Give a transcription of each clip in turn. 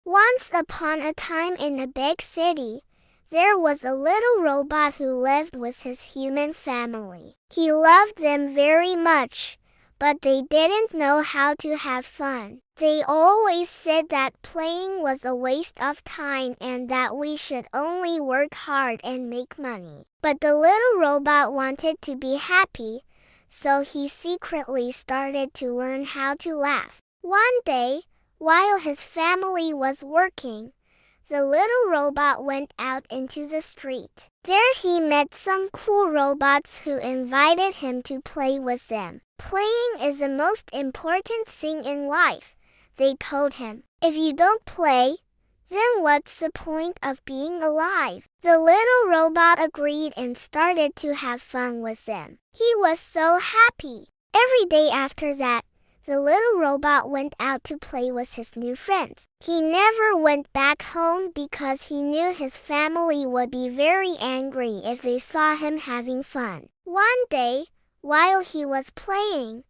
Once upon a time in a big city, there was a little robot who lived with his human family. He loved them very much, but they didn't know how to have fun. They always said that playing was a waste of time and that we should only work hard and make money. But the little robot wanted to be happy, so he secretly started to learn how to laugh. One day, while his family was working, the little robot went out into the street. There he met some cool robots who invited him to play with them. Playing is the most important thing in life, they told him. If you don't play, then what's the point of being alive? The little robot agreed and started to have fun with them. He was so happy. Every day after that, the little robot went out to play with his new friends. He never went back home because he knew his family would be very angry if they saw him having fun. One day, while he was playing,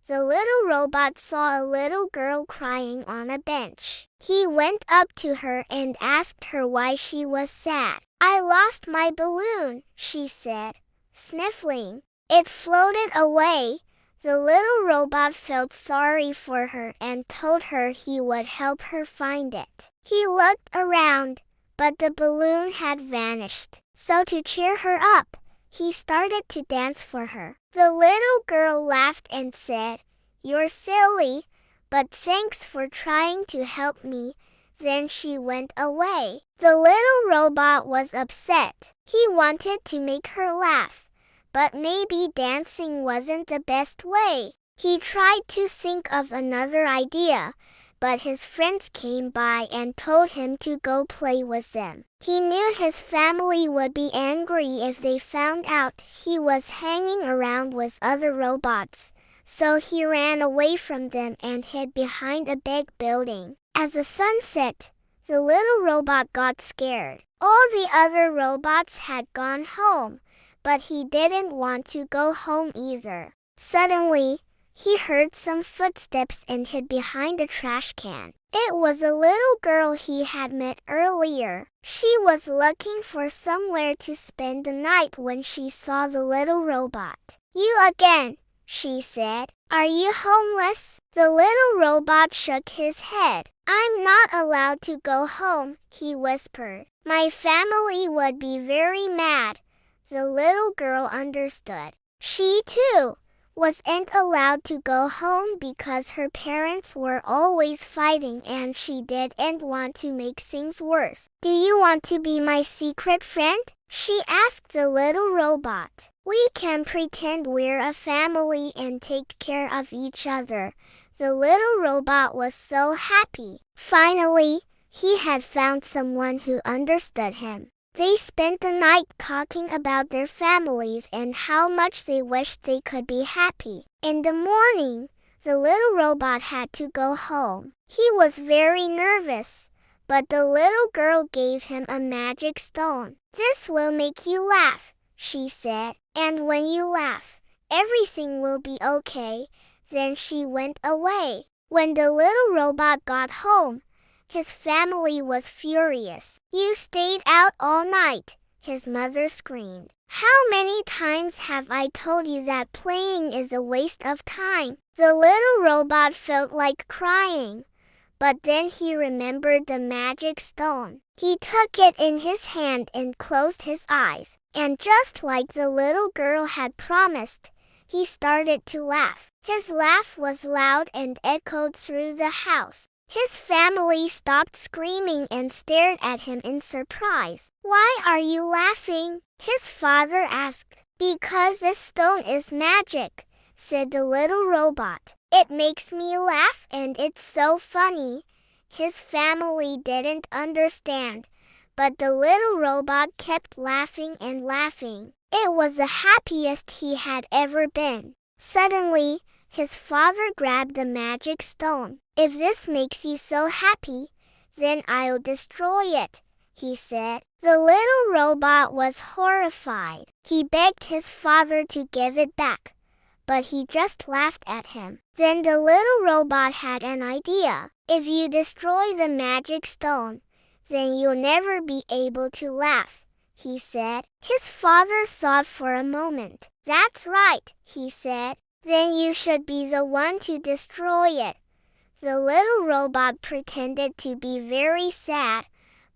the little robot saw a little girl crying on a bench. He went up to her and asked her why she was sad. "I lost my balloon," she said, sniffling. It floated away. The little robot felt sorry for her and told her he would help her find it. He looked around, but the balloon had vanished. So to cheer her up, he started to dance for her. The little girl laughed and said, "You're silly, but thanks for trying to help me." Then she went away. The little robot was upset. He wanted to make her laugh, but maybe dancing wasn't the best way. He tried to think of another idea, but his friends came by and told him to go play with them. He knew his family would be angry if they found out he was hanging around with other robots, so he ran away from them and hid behind a big building. As the sun set, the little robot got scared. All the other robots had gone home, but he didn't want to go home either. Suddenly, he heard some footsteps and hid behind a trash can. It was a little girl he had met earlier. She was looking for somewhere to spend the night when she saw the little robot. "You again," she said. "Are you homeless?" The little robot shook his head. "I'm not allowed to go home," he whispered. "My family would be very mad." The little girl understood. She, too, wasn't allowed to go home because her parents were always fighting and she didn't want to make things worse. "Do you want to be my secret friend?" she asked the little robot. "We can pretend we're a family and take care of each other." The little robot was so happy. Finally, he had found someone who understood him. They spent the night talking about their families and how much they wished they could be happy. In the morning, the little robot had to go home. He was very nervous, but the little girl gave him a magic stone. "This will make you laugh," she said, "and when you laugh, everything will be okay." Then she went away. When the little robot got home, his family was furious. "You stayed out all night," his mother screamed. "How many times have I told you that playing is a waste of time?" The little robot felt like crying, but then he remembered the magic stone. He took it in his hand and closed his eyes, and just like the little girl had promised, he started to laugh. His laugh was loud and echoed through the house. His family stopped screaming and stared at him in surprise. "Why are you laughing?" his father asked. "Because this stone is magic," said the little robot. "It makes me laugh and it's so funny." His family didn't understand, but the little robot kept laughing and laughing. It was the happiest he had ever been. Suddenly, his father grabbed the magic stone. "If this makes you so happy, then I'll destroy it," he said. The little robot was horrified. He begged his father to give it back, but he just laughed at him. Then the little robot had an idea. If you destroy the magic stone, then you'll never be able to laugh, he said. His father thought for a moment. That's right, he said. Then you should be the one to destroy it. The little robot pretended to be very sad,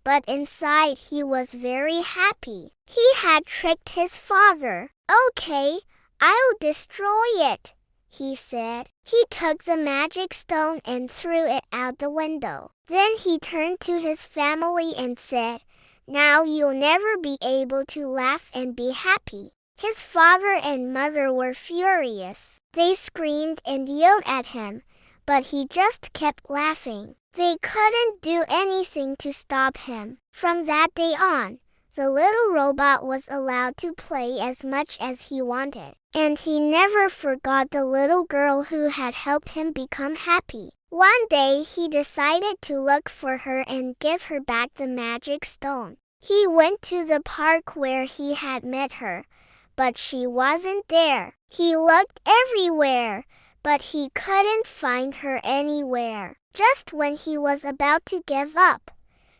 but inside he was very happy. He had tricked his father. Okay, I'll destroy it, he said. He took the magic stone and threw it out the window. Then he turned to his family and said, now you'll never be able to laugh and be happy. His father and mother were furious. They screamed and yelled at him, but he just kept laughing. They couldn't do anything to stop him. From that day on, the little robot was allowed to play as much as he wanted, and he never forgot the little girl who had helped him become happy. One day he decided to look for her and give her back the magic stone. He went to the park where he had met her, but she wasn't there. He looked everywhere, but he couldn't find her anywhere. Just when he was about to give up,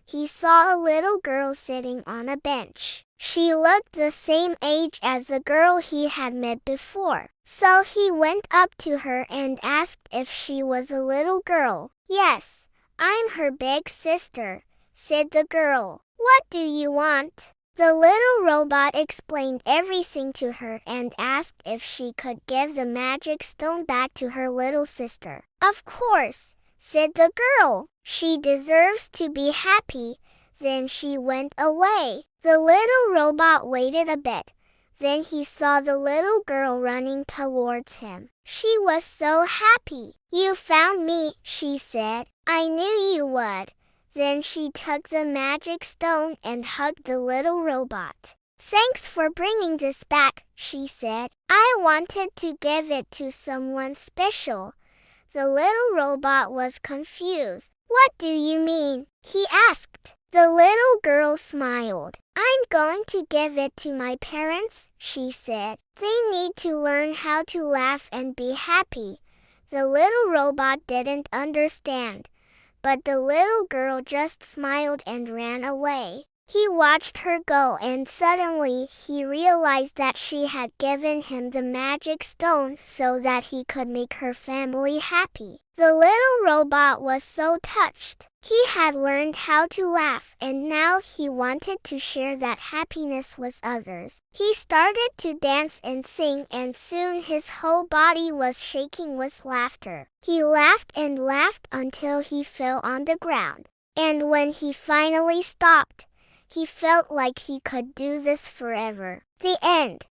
he saw a little girl sitting on a bench. She looked the same age as the girl he had met before. So he went up to her and asked if she was a little girl. Yes, I'm her big sister, said the girl. What do you want? The little robot explained everything to her and asked if she could give the magic stone back to her little sister. Of course, said the girl. She deserves to be happy. Then she went away. The little robot waited a bit. Then he saw the little girl running towards him. She was so happy. You found me, she said. I knew you would. Then she took the magic stone and hugged the little robot. Thanks for bringing this back, she said. I wanted to give it to someone special. The little robot was confused. What do you mean? He asked. The little girl smiled. I'm going to give it to my parents, she said. They need to learn how to laugh and be happy. The little robot didn't understand, but the little girl just smiled and ran away. He watched her go and suddenly he realized that she had given him the magic stone so that he could make her family happy. The little robot was so touched. He had learned how to laugh and now he wanted to share that happiness with others. He started to dance and sing and soon his whole body was shaking with laughter. He laughed and laughed until he fell on the ground. And when he finally stopped, he felt like he could do this forever. The end.